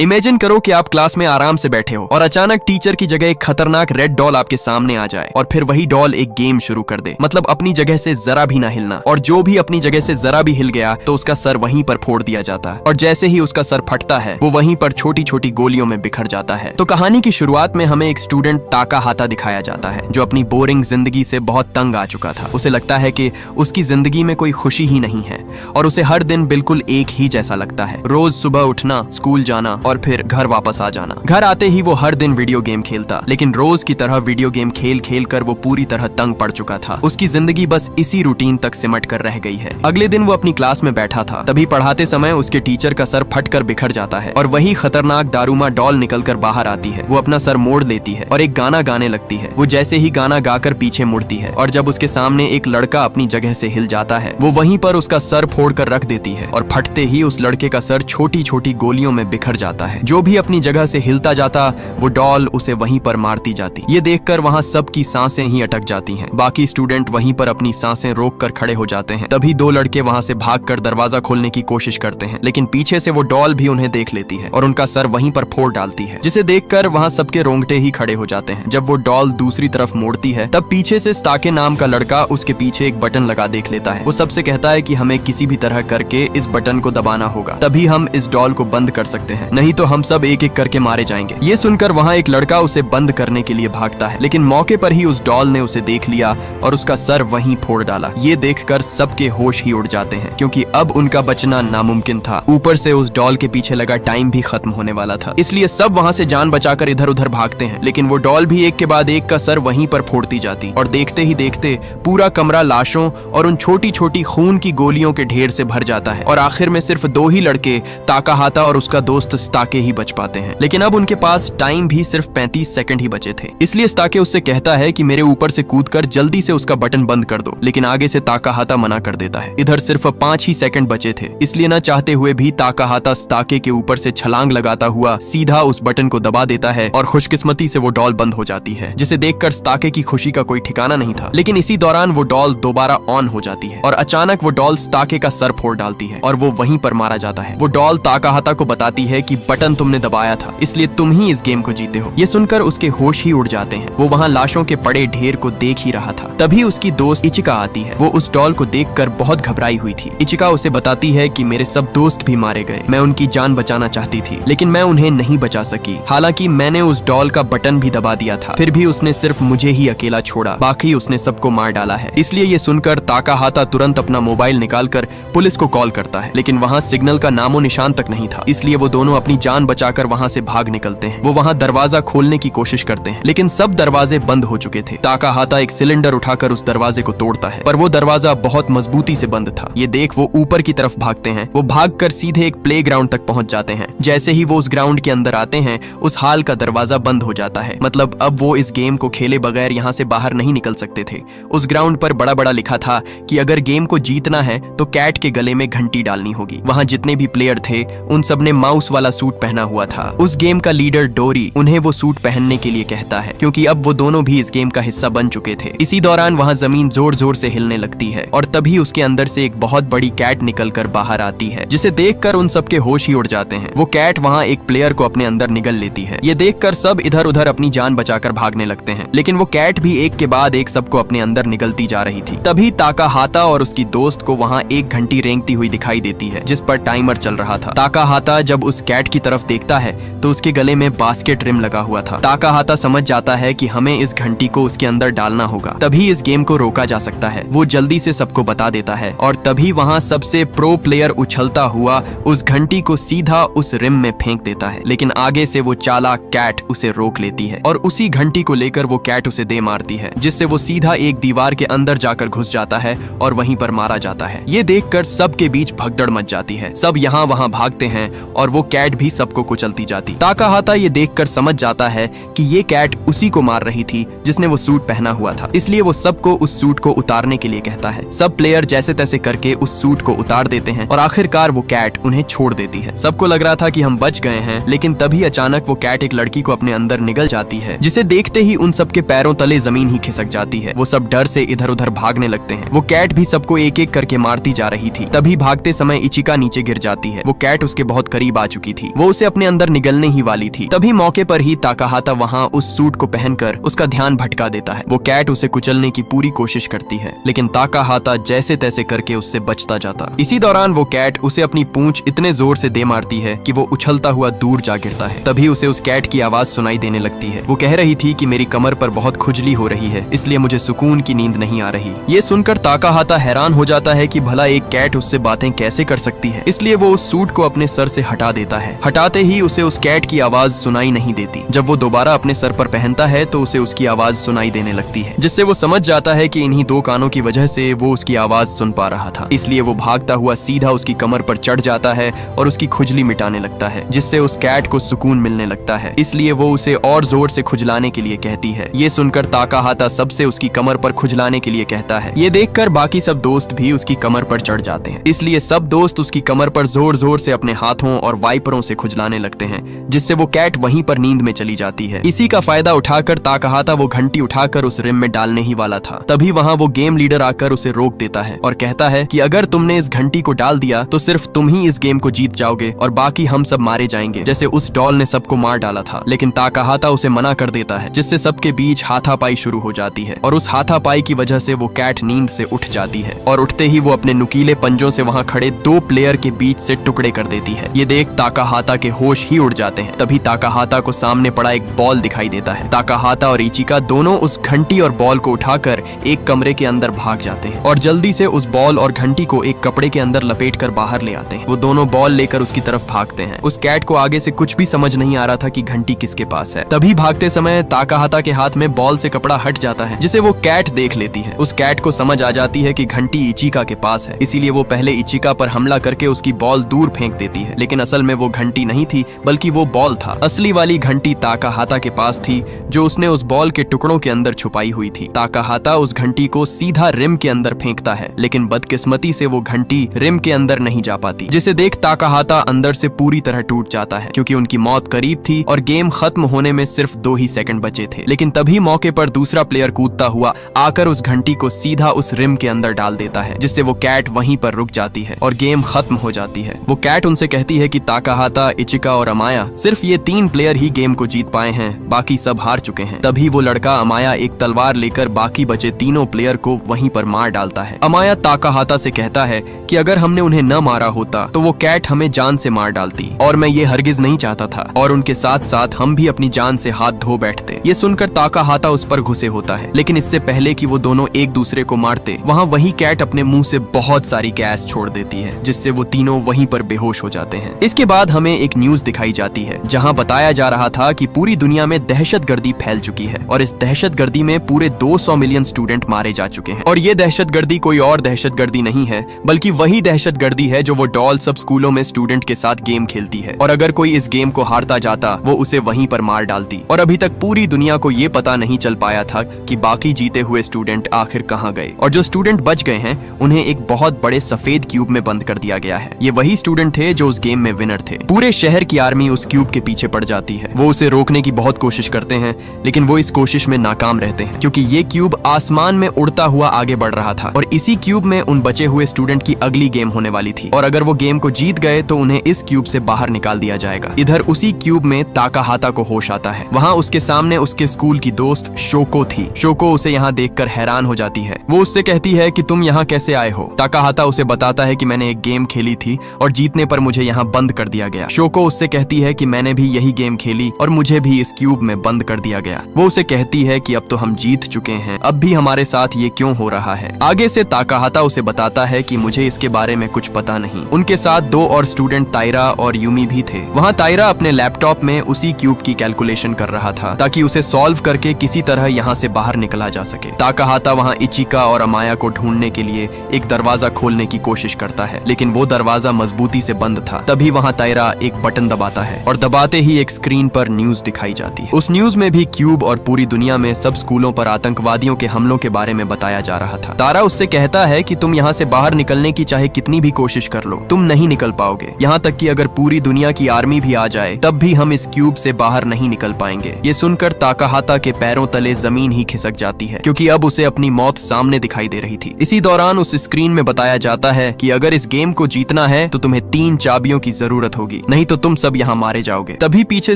Imagine करो कि आप क्लास में आराम से बैठे हो और अचानक टीचर की जगह एक खतरनाक रेड डॉल आपके सामने आ जाए और फिर वही डॉल एक गेम शुरू कर दे। मतलब अपनी जगह से जरा भी ना हिलना, और जो भी अपनी जगह से जरा भी हिल गया तो उसका सर वहीं पर फोड़ दिया जाता है, और जैसे ही उसका सर फटता है वो वहीं पर छोटी छोटी गोलियों में बिखर जाता है। तो कहानी की शुरुआत में हमें एक स्टूडेंट ताकाहाता दिखाया जाता है जो अपनी बोरिंग जिंदगी से बहुत तंग आ चुका था। उसे लगता है कि उसकी जिंदगी में कोई खुशी ही नहीं है और उसे हर दिन बिल्कुल एक ही जैसा लगता है। रोज सुबह उठना, स्कूल जाना और फिर घर वापस आ जाना। घर आते ही वो हर दिन वीडियो गेम खेलता, लेकिन रोज की तरह वीडियो गेम खेल खेल कर वो पूरी तरह तंग पड़ चुका था। उसकी जिंदगी बस इसी रूटीन तक सिमट कर रह गई है। अगले दिन वो अपनी क्लास में बैठा था, तभी पढ़ाते समय उसके टीचर का सर फट कर बिखर जाता है और वही खतरनाक दारूमा डॉल निकल कर बाहर आती है। वो अपना सर मोड़ लेती है और एक गाना गाने लगती है। वो जैसे ही गाना गाकर पीछे मुड़ती है और जब उसके सामने एक लड़का अपनी जगह से हिल जाता है, वो वहीं पर उसका सर फोड़ कर रख देती है और फटते ही उस लड़के का सर छोटी छोटी गोलियों में बिखर जाता है। जो भी अपनी जगह से हिलता जाता वो डॉल उसे वहीं पर मारती जाती। ये देखकर वहाँ सबकी सांसें ही अटक जाती हैं। बाकी स्टूडेंट वहीं पर अपनी सांसें रोक कर खड़े हो जाते हैं। तभी दो लड़के वहाँ से भागकर दरवाजा खोलने की कोशिश करते हैं, लेकिन पीछे से वो डॉल भी उन्हें देख लेती है और उनका सर वहीं पर फोड़ डालती है, जिसे देखकर वहाँ सबके रोंगटे ही खड़े हो जाते हैं। जब वो डॉल दूसरी तरफ मोड़ती है तब पीछे से स्ताके नाम का लड़का उसके पीछे एक बटन लगा देख लेता है। वो सबसे कहता है कि हमें किसी भी तरह करके इस बटन को दबाना होगा, तभी हम इस डॉल को बंद कर सकते हैं, नहीं तो हम सब एक एक करके मारे जाएंगे। ये सुनकर वहाँ एक लड़का उसे बंद करने के लिए भागता है, लेकिन मौके पर ही उस डॉल ने उसे देख लिया और उसका सर वहीं फोड़ डाला। ये देखकर सबके होश ही उड़ जाते हैं, क्योंकि अब उनका बचना नामुमकिन था। ऊपर से उस डॉल के पीछे लगा टाइम भी खत्म होने वाला था, इसलिए सब वहाँ से जान बचाकर इधर उधर भागते हैं। लेकिन वो डॉल भी एक के बाद एक का सर वहीं पर फोड़ती जाती और देखते ही देखते पूरा कमरा लाशों और उन छोटी छोटी खून की गोलियों के ढेर से भर जाता है और आखिर में सिर्फ दो ही लड़के ताकाहाता और उसका दोस्त स्ताके ही बच पाते हैं। लेकिन अब उनके पास टाइम भी सिर्फ 35 सेकंड ही बचे थे, इसलिए स्ताके उससे कहता है कि मेरे ऊपर से कूदकर जल्दी से उसका बटन बंद कर दो, लेकिन आगे से ताकाहाता मना कर देता है। इधर सिर्फ 5 ही सेकंड बचे थे, इसलिए न चाहते हुए भी ताकाहाता स्ताके के ऊपर से छलांग लगाता हुआ सीधा उस बटन को दबा देता है और खुशकिस्मती से वो डॉल बंद हो जाती है, जिसे देखकर स्ताके की खुशी का कोई ठिकाना नहीं था। लेकिन इसी दौरान वो डॉल दोबारा ऑन हो जाती है और अचानक वो डॉल स्ताके का सर फोड़ डालती है और वो वहीं पर मारा जाता है। वो डॉल ताकाहाता को बताती है कि बटन तुमने दबाया था, इसलिए तुम ही इस गेम को जीते हो। ये सुनकर उसके होश ही उड़ जाते हैं। वो वहाँ लाशों के पड़े ढेर को देख ही रहा था। तभी उसकी दोस्त इचिका आती है। वो उस डॉल को देखकर बहुत घबराई हुई थी। इचिका उसे बताती है कि मेरे सब दोस्त भी मारे गए, मैं उनकी जान बचाना चाहती थी, लेकिन मैं उन्हें नहीं बचा सकी। हालांकि मैंने उस डॉल का बटन भी दबा दिया था, फिर भी उसने सिर्फ मुझे ही अकेला छोड़ा, बाकी उसने सबको मार डाला है। इसलिए ये सुनकर ताकाहाता तुरंत अपना मोबाइल निकालकर पुलिस को कॉल करता है, लेकिन वहाँ सिग्नल का नामो निशान तक नहीं था। इसलिए वो दोनों अपनी जान बचाकर वहाँ से भाग निकलते हैं। वो वहाँ दरवाजा खोलने की कोशिश करते हैं, लेकिन सब दरवाजे बंद हो चुके थे। ताकाहाता एक सिलेंडर उठाकर उस दरवाजे को तोड़ता है, पर वो दरवाजा बहुत मजबूती से बंद था। ये देख वो ऊपर की तरफ भागते हैं। वो भागकर सीधे एक प्लेग्राउंड तक पहुंच जाते हैं। जैसे ही वो उस ग्राउंड के अंदर आते हैं, उस हाल का दरवाजा बंद हो जाता है। मतलब अब वो इस गेम को खेले बगैर यहाँ से बाहर नहीं निकल सकते थे। उस ग्राउंड पर बड़ा बड़ा लिखा था कि अगर गेम को जीतना है तो कैट के गले में घंटी डालनी होगी। वहाँ जितने भी प्लेयर थे उन सब ने माउस वाला सूट पहना हुआ था। उस गेम का लीडर डोरी उन्हें वो सूट पहनने के लिए कहता है, क्योंकि अब वो दोनों भी इस गेम का हिस्सा बन चुके थे। इसी दौरान वहाँ जमीन जोर जोर से हिलने लगती है और तभी उसके अंदर से एक बहुत बड़ी कैट निकलकर बाहर आती है, जिसे देखकर उन सबके होश ही उड़ जाते हैं। वो कैट वहाँ एक प्लेयर को अपने अंदर निगल लेती है। ये देखकर सब इधर उधर अपनी जान बचाकर भागने लगते हैं, लेकिन वो कैट भी एक के बाद एक सबको अपने अंदर निगलती जा रही थी। तभी ताकाहाता और उसकी दोस्त को वहाँ एक घंटी रेंगती हुई दिखाई देती है, जिस पर टाइमर चल रहा था। ताकाहाता जब उस कैट की तरफ देखता है तो उसके गले में बास्केट रिम लगा हुआ था। ताकाहाता समझ जाता है कि हमें इस घंटी को उसके अंदर डालना होगा, तभी इस गेम को रोका जा सकता है। वो जल्दी से सबको बता देता है और तभी वहाँ सबसे प्रो प्लेयर उछलता हुआ उस घंटी को सीधा उस रिम में फेंक देता है, लेकिन आगे से वो चालाक कैट उसे रोक लेती है और उसी घंटी को लेकर वो कैट उसे दे मारती है, जिससे वो सीधा एक दीवार के अंदर जाकर घुस जाता है और वहीं पर मारा जाता है। ये देखकर सबके बीच भगदड़ मच जाती है। सब यहाँ वहाँ भागते हैं और वो कैट भी सबको कुचलती जाती। ताकाहाता ये देखकर समझ जाता है कि ये कैट उसी को मार रही थी जिसने वो सूट पहना हुआ था, इसलिए वो सबको उस सूट को उतारने के लिए कहता है। सब प्लेयर जैसे तैसे करके उस सूट को उतार देते हैं और आखिरकार वो कैट उन्हें छोड़ देती है। सबको लग रहा था कि हम बच गए हैं, लेकिन तभी अचानक वो कैट एक लड़की को अपने अंदर निगल जाती है, जिसे देखते ही उन सबके पैरों तले जमीन ही खिसक जाती है। वो सब डर से इधर उधर भागने लगते हैं। वो कैट भी सबको एक एक करके मारती जा रही थी। तभी भागते समय इचिका नीचे गिर जाती है। वो कैट उसके बहुत करीब आ चुकी थी। थी, वो उसे अपने अंदर निगलने ही वाली थी। तभी मौके पर ही ताकाहाता वहाँ उस सूट को पहनकर उसका ध्यान भटका देता है। वो कैट उसे कुचलने की पूरी कोशिश करती है, लेकिन ताकाहाता जैसे तैसे करके उससे बचता जाता। इसी दौरान वो कैट उसे अपनी पूंछ इतने जोर से दे मारती है कि वो उछलता हुआ दूर जा गिरता है। तभी उसे उस कैट की आवाज सुनाई देने लगती है। वो कह रही थी कि मेरी कमर पर बहुत खुजली हो रही है, इसलिए मुझे सुकून की नींद नहीं आ रही। ये सुनकर ताकाहाता हैरान हो जाता है कि भला एक कैट उससे बातें कैसे कर सकती है, इसलिए वो उस सूट को अपने सर से हटा देता है। हटाते ही उसे उस कैट की आवाज सुनाई नहीं देती। जब वो दोबारा अपने सर पर पहनता है तो उसे उसकी आवाज सुनाई देने लगती है, जिससे वो समझ जाता है कि इन्हीं दो कानों की वजह से वो उसकी आवाज सुन पा रहा था। इसलिए वो भागता हुआ सीधा उसकी कमर पर चढ़ जाता है और उसकी खुजली मिटाने लगता है, जिससे उस कैट को सुकून मिलने लगता है। इसलिए वो उसे और जोर से खुजलाने के लिए कहती है। ये सुनकर ताकाहाता सबसे उसकी कमर पर खुजलाने के लिए कहता है। ये देखकर बाकी सब दोस्त भी उसकी कमर पर चढ़ जाते हैं, इसलिए सब दोस्त उसकी कमर पर जोर जोर से अपने हाथों और वाइपरों से खुजलाने लगते हैं, जिससे वो कैट वहीं पर नींद में चली जाती है। इसी का फायदा उठाकर ताकाहाता वो घंटी उठाकर उस रिम में डालने ही वाला था। तभी वहाँ वो गेम लीडर आकर उसे रोक देता है और कहता है कि अगर तुमने इस घंटी को डाल दिया तो सिर्फ तुम ही इस गेम को जीत जाओगे और बाकी हम सब मारे जाएंगे, जैसे उस डॉल ने सबको मार डाला था। लेकिन ताकाहाता उसे मना कर देता है, जिससे सबके बीच हाथापाई शुरू हो जाती है और उस हाथापाई की वजह से वो कैट नींद से उठ जाती है और उठते ही वो अपने नुकीले पंजों से वहाँ खड़े दो प्लेयर के बीच से टुकड़े कर देती है। ये देख ताकाहाता के होश ही उड़ जाते हैं। तभी ताकाहाता को सामने पड़ा एक बॉल दिखाई देता है। ताकाहाता और इचिका दोनों उस घंटी और बॉल को उठाकर एक कमरे के अंदर भाग जाते हैं और जल्दी से उस बॉल और घंटी को एक कपड़े के अंदर लपेटकर बाहर ले आते हैं। वो दोनों बॉल लेकर उसकी तरफ भागते हैं। उस कैट को आगे से कुछ भी समझ नहीं आ रहा था कि घंटी किसके पास है। तभी भागते समय ताकाहाता के हाथ में बॉल से कपड़ा हट जाता है, जिसे वो कैट देख लेती है। उस कैट को समझ आ जाती है कि घंटी इचिका के पास है, इसीलिए वो पहले इचिका पर हमला करके उसकी बॉल दूर फेंक देती है। लेकिन असल में वो घंटी नहीं थी, बल्कि वो बॉल था। असली वाली घंटी ताकाहाता के पास थी, जो उसने उस बॉल के टुकड़ों के अंदर छुपाई हुई थी। ताकाहाता उस घंटी को सीधा रिम के अंदर फेंकता है, लेकिन बदकिस्मती से वो घंटी रिम के अंदर नहीं जा पाती, जिसे देख ताकाहाता अंदर से पूरी तरह टूट जाता है, क्योंकि उनकी मौत करीब थी और गेम खत्म होने में सिर्फ 2 ही सेकंड बचे थे। लेकिन तभी मौके पर दूसरा प्लेयर कूदता हुआ आकर उस घंटी को सीधा उस रिम के अंदर डाल देता है, जिससे वो कैट वहीं पर रुक जाती है और गेम खत्म हो जाती है। वो कैट उनसे कहती है कि ताकाहाता, इचिका और अमाया, सिर्फ ये 3 प्लेयर ही गेम को जीत पाए हैं, बाकी सब हार चुके हैं। तभी वो लड़का अमाया एक तलवार लेकर बाकी बचे तीनों प्लेयर को वहीं पर मार डालता है। अमाया ताकाहाता से कहता है कि अगर हमने उन्हें न मारा होता तो वो कैट हमें जान से मार डालती, और मैं ये हरगिज नहीं चाहता था, और उनके साथ साथ हम भी अपनी जान से हाथ धो बैठते। ये सुनकर ताकाहाता उस पर गुस्से होता है, लेकिन इससे पहले कि वो दोनों एक दूसरे को मारते, वहाँ वही कैट अपने मुंह से बहुत सारी गैस छोड़ देती है, जिससे वो तीनों वहीं पर बेहोश हो जाते हैं। इसके बाद हमें एक न्यूज दिखाई जाती है, जहाँ बताया जा रहा था कि पूरी दुनिया में दहशतगर्दी फैल चुकी है और इस दहशतगर्दी में पूरे 200 मिलियन स्टूडेंट मारे जा चुके हैं। और ये दहशतगर्दी कोई और दहशतगर्दी नहीं है, बल्कि वही दहशतगर्दी है जो वो डॉल सब स्कूलों में स्टूडेंट के साथ गेम खेलती है, और अगर कोई इस गेम को हारता जाता वो उसे वहीं पर मार डालती। और अभी तक पूरी दुनिया को ये पता नहीं चल पाया था कि बाकी जीते हुए स्टूडेंट आखिर कहाँ गए, और जो स्टूडेंट बच गए हैं उन्हें एक बहुत बड़े सफेद क्यूब में बंद कर दिया गया है। ये वही स्टूडेंट थे जो उस गेम में विनर थे। पूरे शहर की आर्मी उस क्यूब के पीछे पड़ जाती है। वो उसे रोकने की बहुत कोशिश करते हैं, लेकिन वो इस कोशिश में नाकाम रहते हैं, क्योंकि ये क्यूब आसमान में उड़ता हुआ आगे बढ़ रहा था और इसी क्यूब में उन बचे हुए स्टूडेंट की अगली गेम होने वाली थी, और अगर वो गेम को जीत गए तो उन्हें इस क्यूब से बाहर निकाल दिया जाएगा। इधर उसी क्यूब में ताकाहाता को होश आता है। वहाँ उसके सामने उसके स्कूल की दोस्त शोको थी। शोको उसे यहाँ देखकर हैरान हो जाती है। वो उससे कहती है कि तुम यहाँ कैसे आए हो। ताकाहाता उसे बताता है कि मैंने एक गेम खेली थी और जीतने पर मुझे यहाँ बंद कर दिया गया। शोको उससे कहती है कि मैंने भी यही गेम खेली और मुझे भी इस क्यूब में बंद कर दिया गया। वो उसे कहती है कि अब तो हम जीत चुके हैं, अब भी हमारे साथ ये क्यों हो रहा है। आगे से ताकाहाता उसे बताता है कि मुझे इसके बारे में कुछ पता नहीं। उनके साथ 2 और स्टूडेंट ताइरा और यूमी भी थे। वहाँ ताइरा अपने लैपटॉप में उसी क्यूब की कैलकुलेशन कर रहा था ताकि उसे सॉल्व करके किसी तरह यहाँ से बाहर निकला जा सके। ताकाहाता वहाँ इचिका और अमाया को ढूंढने के लिए एक दरवाजा खोलने की कोशिश करता है, लेकिन वो दरवाजा मजबूती से बंद था। तभी वहाँ ताइरा एक बटन दबाता है और दबाते ही एक स्क्रीन पर न्यूज दिखाई जाती है। उस न्यूज में भी क्यूब और पूरी दुनिया में सब स्कूलों पर आतंकवादियों के हमलों के बारे में बताया जा रहा था। तारा उससे कहता है कि तुम यहाँ से बाहर निकलने की चाहे कितनी भी कोशिश कर लो, तुम नहीं निकल पाओगे। यहाँ तक कि अगर पूरी दुनिया की आर्मी भी आ जाए तब भी हम इस क्यूब से बाहर नहीं निकल पाएंगे। ये सुनकर ताकाहाता के पैरों तले जमीन ही खिसक जाती है, क्योंकि अब उसे अपनी मौत सामने दिखाई दे रही थी। इसी दौरान उस स्क्रीन में बताया जाता है कि अगर इस गेम को जीतना है तो तुम्हें 3 चाबियों की जरूरत होगी। होगी, नहीं तो तुम सब यहाँ मारे जाओगे। तभी पीछे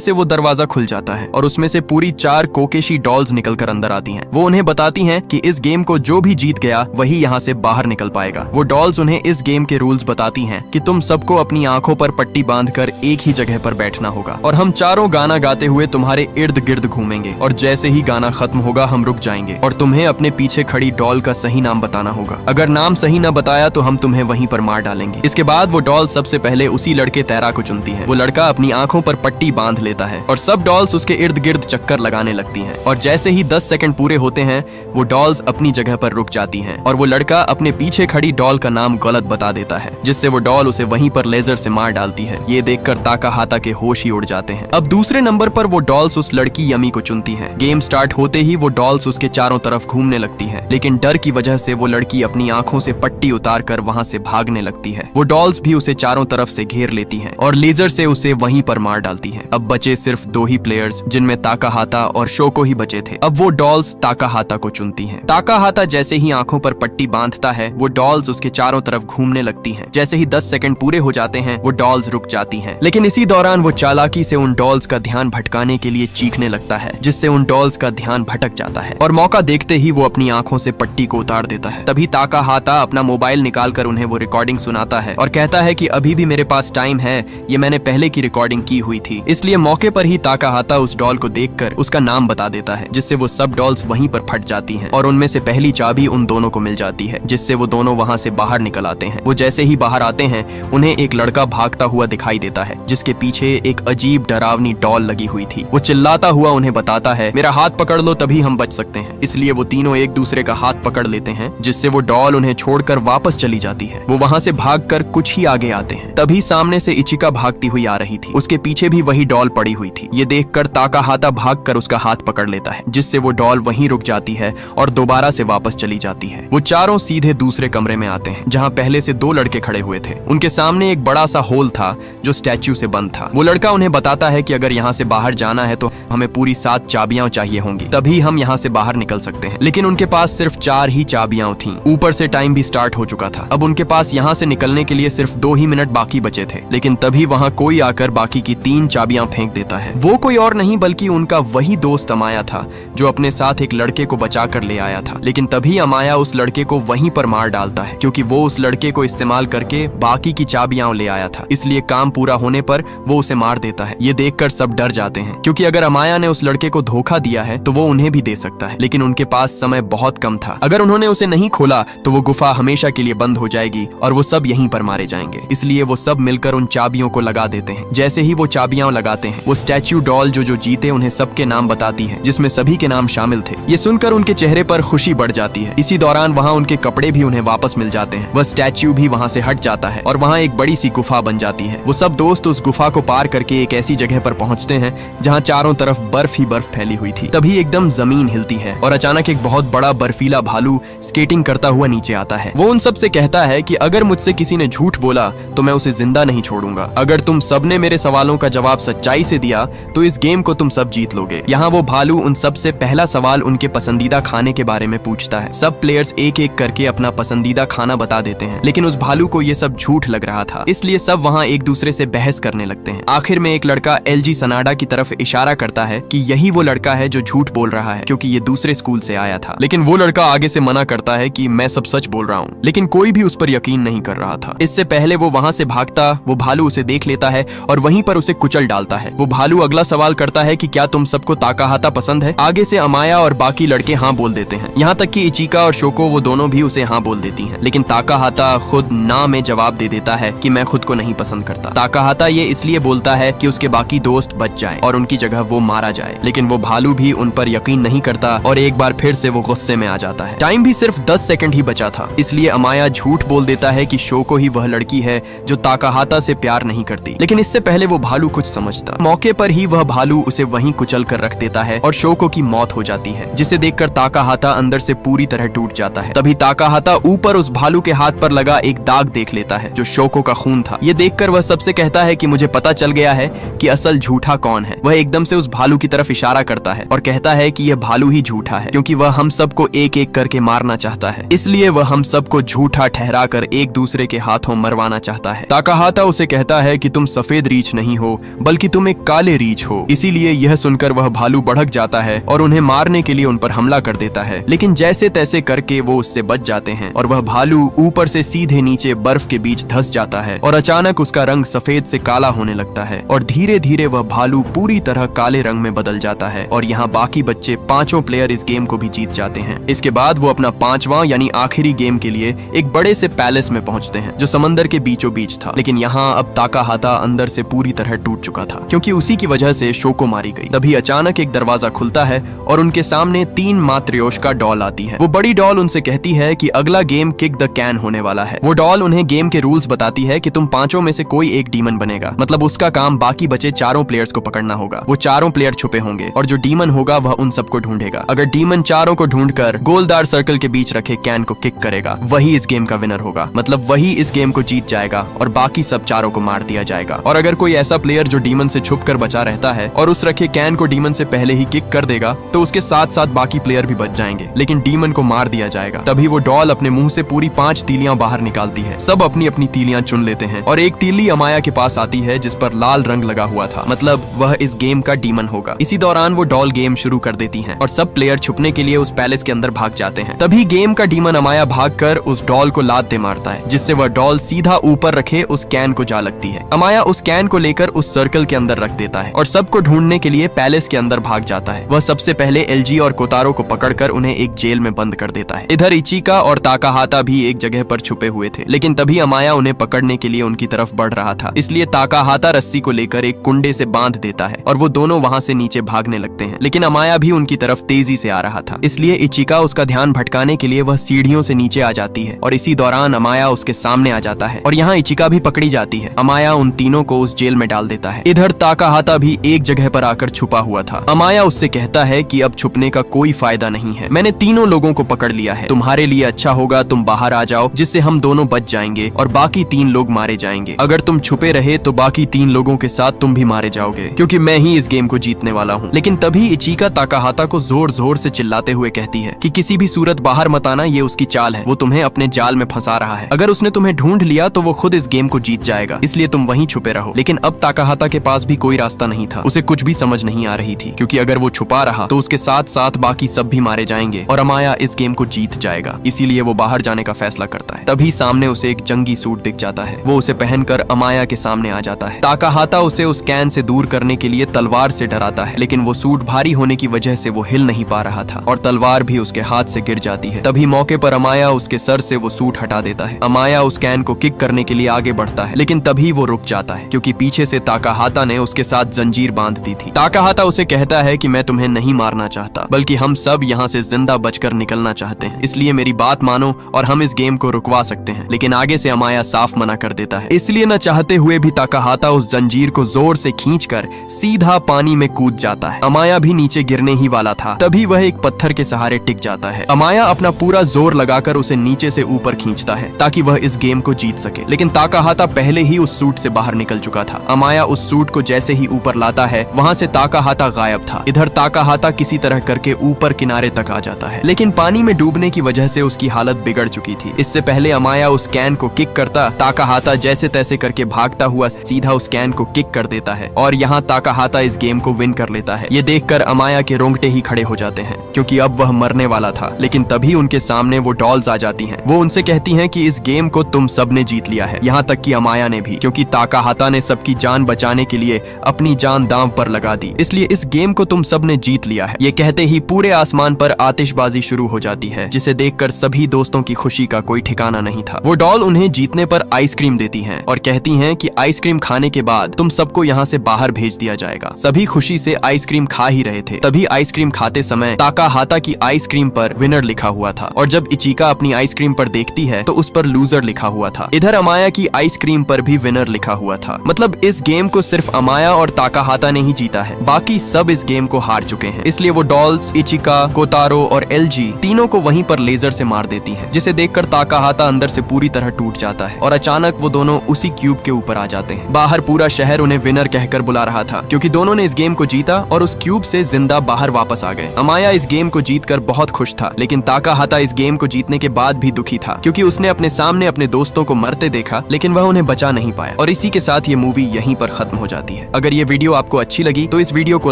से वो दरवाजा खुल जाता है और उसमें से पूरी 4 कोकेशी डॉल्स निकलकर अंदर आती हैं। वो उन्हें बताती हैं कि इस गेम को जो भी जीत गया वही यहाँ से बाहर निकल पाएगा। वो डॉल्स उन्हें इस गेम के रूल्स बताती हैं कि तुम सबको अपनी आंखों पर पट्टी बांधकर एक ही जगह पर बैठना होगा और हम चारों गाना गाते हुए तुम्हारे इर्द गिर्द घूमेंगे और जैसे ही गाना खत्म होगा हम रुक जाएंगे और तुम्हें अपने पीछे खड़ी डॉल का सही नाम बताना होगा। अगर नाम सही न बताया तो हम तुम्हें वहीं पर मार डालेंगे। इसके बाद वो डॉल सबसे पहले उसी लड़के तैरा को चुनती है। वो लड़का अपनी आंखों पर पट्टी बांध लेता है और सब डॉल्स उसके इर्द गिर्द चक्कर लगाने लगती हैं और जैसे ही 10 सेकंड पूरे होते हैं वो डॉल्स अपनी जगह पर रुक जाती हैं और वो लड़का अपने पीछे खड़ी डॉल का नाम गलत बता देता है, जिससे वो डॉल उसे वहीं पर लेजर से मार डालती है। ये देखकर ताकाहाता के होश ही उड़ जाते हैं। अब दूसरे नंबर पर वो डॉल्स उस लड़की यमी को चुनती है। गेम स्टार्ट होते ही वो डॉल्स उसके चारों तरफ घूमने लगती है, लेकिन डर की वजह से वो लड़की अपनी आंखों से पट्टी उतार कर वहाँ से भागने लगती है। वो डॉल्स भी उसे चारों तरफ से घेर लेती है और लेजर से उसे वहीं पर मार डालती है। अब बचे सिर्फ 2 ही प्लेयर्स, जिनमें ताकाहाता और शोको ही बचे थे। अब वो डॉल्स ताकाहाता को चुनती हैं। ताकाहाता जैसे ही आंखों पर पट्टी बांधता है वो डॉल्स उसके चारों तरफ घूमने लगती हैं। जैसे ही 10 सेकंड पूरे हो जाते हैं वो डॉल्स रुक जाती हैं, लेकिन इसी दौरान वो चालाकी से उन डॉल्स का ध्यान भटकाने के लिए चीखने लगता है, जिससे उन डॉल्स का ध्यान भटक जाता है और मौका देखते ही वो अपनी आंखों से पट्टी को उतार देता है। तभी ताकाहाता अपना मोबाइल निकालकर उन्हें वो रिकॉर्डिंग सुनाता है और कहता है कि अभी भी मेरे पास टाइम है, ये मैंने पहले की रिकॉर्डिंग की हुई थी। इसलिए मौके पर ही ताकाहाता उस डॉल को देखकर उसका नाम बता देता है, जिससे वो सब डॉल्स वहीं पर फट जाती हैं और उनमें से पहली चाबी उन दोनों को मिल जाती है, जिससे वो दोनों वहां से बाहर निकल आते हैं। वो जैसे ही बाहर आते हैं उन्हें एक लड़का भागता हुआ दिखाई देता है, जिसके पीछे एक अजीब डरावनी डॉल लगी हुई थी। वो चिल्लाता हुआ उन्हें बताता है, मेरा हाथ पकड़ लो तभी हम बच सकते हैं। इसलिए वो तीनों एक दूसरे का हाथ पकड़ लेते हैं, जिससे वो डॉल उन्हें छोड़कर वापस चली जाती है। वो वहां से भागकर कुछ ही आगे आते हैं, तभी सामने से इचिका भागती हुई आ रही थी। उसके पीछे भी वही डॉल पड़ी हुई थी। ये देखकर ताकाहाता भागकर उसका हाथ पकड़ लेता है, जिससे वो डॉल वहीं रुक जाती है और दोबारा से वापस चली जाती है। वो चारों सीधे दूसरे कमरे में आते हैं, जहाँ पहले से 2 लड़के खड़े हुए थे। उनके सामने एक बड़ा सा होल था जो स्टैच्यू से बंद था। वो लड़का उन्हें बताता है कि अगर यहाँ से बाहर जाना है तो हमें पूरी 7 चाबियां चाहिए होंगी, तभी हम यहाँ से बाहर निकल सकते हैं। लेकिन उनके पास सिर्फ 4 ही चाबियां थीं। ऊपर से टाइम भी स्टार्ट हो चुका था। अब उनके पास यहाँ से निकलने के लिए सिर्फ 2 ही मिनट बाकी बचे थे। लेकिन तभी वहाँ कोई आकर बाकी की 3 चाबियां फेंक देता है। वो कोई और नहीं बल्कि उनका वही दोस्त अमाया था, जो अपने साथ एक लड़के को बचा कर ले आया था। लेकिन तभी अमाया उस लड़के को वहीं पर मार डालता है, क्योंकि वो उस लड़के को इस्तेमाल करके बाकी की चाबियां ले आया था। इसलिए काम पूरा होने पर वो उसे मार देता है। ये देखकर सब डर जाते हैं, क्योंकि अगर अमाया ने उस लड़के को धोखा दिया है तो वो उन्हें भी दे सकता है। लेकिन उनके पास समय बहुत कम था। अगर उन्होंने उसे नहीं खोला तो वो गुफा हमेशा के लिए बंद हो जाएगी और वो सब यहीं पर मारे जाएंगे। इसलिए वो सब मिलकर उन चाबियों को लगा देते हैं। जैसे ही वो चाबियां लगाते हैं, वो स्टैच्यू डॉल जो जीते उन्हें सबके नाम बताती है, जिसमें सभी के नाम शामिल थे। ये सुनकर उनके चेहरे पर खुशी बढ़ जाती है। इसी दौरान वहाँ उनके कपड़े भी उन्हें वापस मिल जाते हैं। वह स्टैच्यू भी वहाँ से हट जाता है और वहाँ एक बड़ी सी गुफा बन जाती है। वो सब दोस्त उस गुफा को पार करके एक ऐसी जगह पर पहुँचते हैं जहाँ चारों तरफ बर्फ ही बर्फ फैली हुई थी। तभी एकदम जमीन हिलती है और अचानक एक बहुत बड़ा बर्फीला भालू स्केटिंग करता हुआ नीचे आता है। वो उन सब से कहता है कि अगर मुझसे किसी ने झूठ बोला तो मैं उसे जिंदा नहीं छोड़ूंगा। अगर तुम सबने मेरे सवालों का जवाब सच्चाई से दिया तो इस गेम को तुम सब जीत लोगे। यहाँ वो भालू उन सब से पहला सवाल उनके पसंदीदा खाने के बारे में पूछता है। सब प्लेयर्स एक एक करके अपना पसंदीदा खाना बता देते हैं, लेकिन उस भालू को ये सब झूठ लग रहा था। इसलिए सब वहाँ एक दूसरे से बहस करने लगते हैं। आखिर में एक लड़का एलजी सनाडा की तरफ इशारा करता है कि यही वो लड़का है जो झूठ बोल रहा है, क्योंकि ये दूसरे स्कूल से आया था। लेकिन वो लड़का आगे से मना करता है कि मैं सब सच बोल रहा हूँ, लेकिन कोई भी उस पर यकीन नहीं कर रहा था। इससे पहले वो वहाँ से भागता, वो भालू उसे देख लेता है और वहीं पर उसे कुचल डालता है। वो भालू अगला सवाल करता है कि क्या तुम सबको ताकाहाता पसंद है? आगे से अमाया और बाकी लड़के हाँ बोल देते हैं। यहाँ तक कि इचिका और शोको वो दोनों भी उसे हाँ बोल देती हैं। लेकिन ताकाहाता खुद ना में जवाब दे देता है कि मैं खुद को नहीं पसंद करता। ताकाहाता ये इसलिए बोलता है कि उसके बाकी दोस्त बच जाएं और उनकी जगह वो मारा जाए। लेकिन वो भालू भी उन पर यकीन नहीं करता और एक बार फिर से वो गुस्से में आ जाता है। टाइम भी सिर्फ 10 सेकंड ही बचा था, इसलिए अमाया झूठ बोल देता है कि शोको ही वह लड़की है जो ताकाहाता से प्यार नहीं करती। लेकिन इससे पहले वो भालू कुछ समझता। मौके पर ही वह भालू उसे वहीं कुचल कर रख देता है और शोको की मौत हो जाती है, जिसे देखकर ताकाहाता अंदर से पूरी तरह टूट जाता है। तभी ताकाहाता ऊपर उस भालू के हाथ पर लगा एक दाग देख लेता है जो शोको का खून था। ये देखकर वह सबसे कहता है कि मुझे पता चल गया है कि असल झूठा कौन है। वह एकदम से उस भालू की तरफ इशारा करता है और कहता है कि यह भालू ही झूठा है, क्योंकि वह हम सबको एक एक करके मारना चाहता है। इसलिए वह हम सबको झूठा ठहरा कर एक दूसरे के हाथों मरवाना चाहता है। ताकाहाता उसे कहता है है कि तुम सफेद रीछ नहीं हो बल्कि तुम एक काले रीछ हो। इसीलिए यह सुनकर वह भालू भड़क जाता है और उन्हें मारने के लिए उन पर हमला कर देता है, लेकिन जैसे तैसे करके वो उससे बच जाते हैं और वह भालू ऊपर से सीधे नीचे बर्फ के बीच धंस जाता है और अचानक उसका रंग सफेद से काला होने लगता है और धीरे धीरे वह भालू पूरी तरह काले रंग में बदल जाता है और यहाँ बाकी बच्चे पांचों प्लेयर इस गेम को भी जीत जाते हैं। इसके बाद वो अपना पांचवां यानी आखिरी गेम के लिए एक बड़े से पैलेस में पहुंचते हैं जो समंदर के बीचों बीच था, लेकिन यहाँ अब ताकाहाता अंदर से पूरी तरह टूट चुका था क्योंकि उसी की वजह से शोको मारी गई। तभी अचानक एक दरवाजा खुलता है और उनके सामने 3 मात्रियोशिका डॉल आती है। वो बड़ी डॉल उनसे कहती है कि अगला गेम किक द कैन होने वाला है। वो डॉल उन्हें गेम के रूल्स बताती है कि तुम पांचों में से कोई एक डीमन बनेगा, मतलब उसका काम बाकी बचे चारों प्लेयर्स को पकड़ना होगा। वो चारों प्लेयर छुपे होंगे और जो डीमन होगा वह उन सबको ढूंढेगा। अगर डीमन चारों को ढूंढकर गोलदार सर्कल के बीच रखे कैन को किक करेगा वही इस गेम का विनर होगा, मतलब वही इस गेम को जीत जाएगा और बाकी सब चारों को मार दिया जाएगा। और अगर कोई ऐसा प्लेयर जो डीमन से छुपकर बचा रहता है और उस रखे कैन को डीमन से पहले ही किक कर देगा तो उसके साथ साथ बाकी प्लेयर भी बच जाएंगे, लेकिन डीमन को मार दिया जाएगा। तभी वो डॉल अपने मुंह से पूरी 5 तीलियां बाहर निकालती है। सब अपनी अपनी तीलियां चुन लेते हैं और एक तीली अमाया के पास आती है जिस पर लाल रंग लगा हुआ था, मतलब वह इस गेम का डीमन होगा। इसी दौरान वो डॉल गेम शुरू कर देती हैं और सब प्लेयर छुपने के लिए उस पैलेस के अंदर भाग जाते हैं। तभी गेम का डीमन अमाया भागकर उस डॉल को लात दे मारता है जिससे वह डॉल सीधा ऊपर रखे उस कैन को जा लगती है। अमाया उस कैन को लेकर उस सर्कल के अंदर रख देता है और सबको ढूंढने के लिए पैलेस के अंदर भाग जाता है। वह सबसे पहले एलजी और कोतारो को पकड़कर उन्हें एक जेल में बंद कर देता है। इधर इचिका और ताकाहाता भी एक जगह पर छुपे हुए थे, लेकिन तभी अमाया उन्हें पकड़ने के लिए उनकी तरफ बढ़ रहा था, इसलिए ताकाहाता रस्सी को लेकर एक कुंडे से बांध देता है और वो दोनों वहां से नीचे भागने लगते हैं, लेकिन अमाया भी उनकी तरफ तेजी से आ रहा था, इसलिए इचिका उसका ध्यान भटकाने के लिए वह सीढ़ियों से नीचे आ जाती है और इसी दौरान अमाया उसके सामने आ जाता है और यहाँ इचिका भी पकड़ी जाती है। अमाया उन तीनों को उस जेल में डाल देता है। इधर ताकाहाता भी एक जगह पर आकर छुपा हुआ था। अमाया उससे कहता है कि अब छुपने का कोई फायदा नहीं है, मैंने तीनों लोगों को पकड़ लिया है, तुम्हारे लिए अच्छा होगा तुम बाहर आ जाओ जिससे हम दोनों बच जाएंगे और बाकी 3 लोग मारे जाएंगे। अगर तुम छुपे रहे तो बाकी 3 लोगों के साथ तुम भी मारे जाओगे क्योंकि मैं ही इस गेम को जीतने वाला हूँ। लेकिन तभी इचिका ताकाहाता को जोर जोर से चिल्लाते हुए कहती है कि किसी भी सूरत बाहर मत आना, ये उसकी चाल है, वो तुम्हें अपने जाल में फंसा रहा है। अगर उसने तुम्हें ढूंढ लिया तो वो खुद इस गेम को जीत जाएगा, इसलिए तुम वहीं छुपे रहो। लेकिन अब ताकाहाता के पास भी कोई रास्ता नहीं था, उसे कुछ भी समझ नहीं आ रही थी क्योंकि अगर वो छुपा रहा तो उसके साथ साथ बाकी सब भी मारे जाएंगे और अमाया इस गेम को जीत जाएगा। इसीलिए वो बाहर जाने का फैसला करता है। तभी सामने उसे एक जंगी सूट दिख जाता है। वो उसे पहनकर अमाया के सामने आ जाता है। ताकाहाता उसे उस कैन से दूर करने के लिए तलवार से डराता है, लेकिन वो सूट भारी होने की वजह से वो हिल नहीं पा रहा था और तलवार भी उसके हाथ से गिर जाती है। तभी मौके पर अमाया उसके सर से वो सूट हटा देता है। अमाया उस कैन को किक करने के लिए आगे बढ़ता है, लेकिन तभी वो रुक जाता है क्योंकि पीछे से ताकाहाता ने उसके साथ जंजीर बांध दी थी। ताकाहाता उसे कहता है कि मैं तुम्हें नहीं मारना चाहता, बल्कि हम सब यहाँ से जिंदा बचकर निकलना चाहते हैं, इसलिए मेरी बात मानो और हम इस गेम को रुकवा सकते हैं। लेकिन आगे से अमाया साफ मना कर देता है। इसलिए न चाहते हुए भी ताकाहाता उस जंजीर को जोर से खींचकर सीधा पानी में कूद जाता है। अमाया भी नीचे गिरने ही वाला था, तभी वह एक पत्थर के सहारे टिक जाता है। अमाया अपना पूरा जोर लगाकर उसे नीचे से ऊपर खींचता है ताकि वह इस गेम को जीत सके, लेकिन ताकाहाता पहले ही उस सूट से बाहर निकल चुका था। अमाया उस सूट को जैसे ही ऊपर लाता है वहाँ से ताकाहाता गायब था। इधर ताकाहाता किसी तरह करके ऊपर किनारे तक आ जाता है, लेकिन पानी में डूबने की वजह से उसकी हालत बिगड़ चुकी थी। इससे पहले अमाया उस कैन को किक करता, ताकाहाता जैसे तैसे करके भागता हुआ सीधा उस कैन को किक कर देता है और यहाँ ताकाहाता इस गेम को विन कर लेता है। ये देखकर अमाया के रोंगटे ही खड़े हो जाते हैं क्योंकि अब वह मरने वाला था। लेकिन तभी उनके सामने वो डॉल्स आ जाती हैं। वो उनसे कहती हैं कि इस गेम को तुम सबने जीत लिया है, यहाँ तक कि अमाया ने भी, क्योंकि ताकाहाता ने सबकी जान बचाने के लिए अपनी जान दांव पर लगा दी, इसलिए इस गेम को तुम सबने जीत लिया है। ये कहते ही पूरे आसमान पर आतिशबाजी शुरू हो जाती है जिसे देखकर सभी दोस्तों की खुशी का कोई ठिकाना नहीं था। वो डॉल उन्हें जीतने पर आइसक्रीम देती हैं और कहती हैं कि आइसक्रीम खाने के बाद तुम सबको यहाँ से बाहर भेज दिया जाएगा। सभी खुशी से आइसक्रीम खा ही रहे थे, तभी आइसक्रीम खाते समय ताकाहाता की आइसक्रीम पर विनर लिखा हुआ था और जब इचिका अपनी आइसक्रीम पर देखती है तो उस पर लूजर लिखा हुआ था। इधर अमाया की आइसक्रीम पर भी विनर लिखा हुआ था। मतलब इस गेम को सिर्फ अमाया और ताकाहाता ने ही जीता है, बाकी सब इस गेम को हार चुके हैं। इसलिए वो डॉल्स, इचिका, कोतारो और एलजी तीनों को वहीं पर लेजर से मार देती हैं, जिसे देखकर ताकाहाता अंदर से पूरी तरह टूट जाता है और अचानक वो दोनों उसी क्यूब के ऊपर आ जाते हैं। बाहर पूरा शहर उन्हें विनर कहकर बुला रहा था क्योंकि दोनों ने इस गेम को जीता और उस क्यूब से जिंदा बाहर वापस आ गए। अमाया इस गेम को जीतकर बहुत खुश था, लेकिन ताकाहाता इस गेम को जीतने के बाद भी दुखी था क्योंकि उसने अपने सामने अपने दोस्तों को मरते देखा, लेकिन वह उन्हें बचा नहीं पाया। और इसी के साथ ये मूवी यहीं पर खत्म हो जाती है। अगर ये वीडियो आपको अच्छी लगी तो इस वीडियो को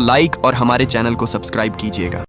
लाइक और हमारे चैनल को सब्सक्राइब कीजिएगा।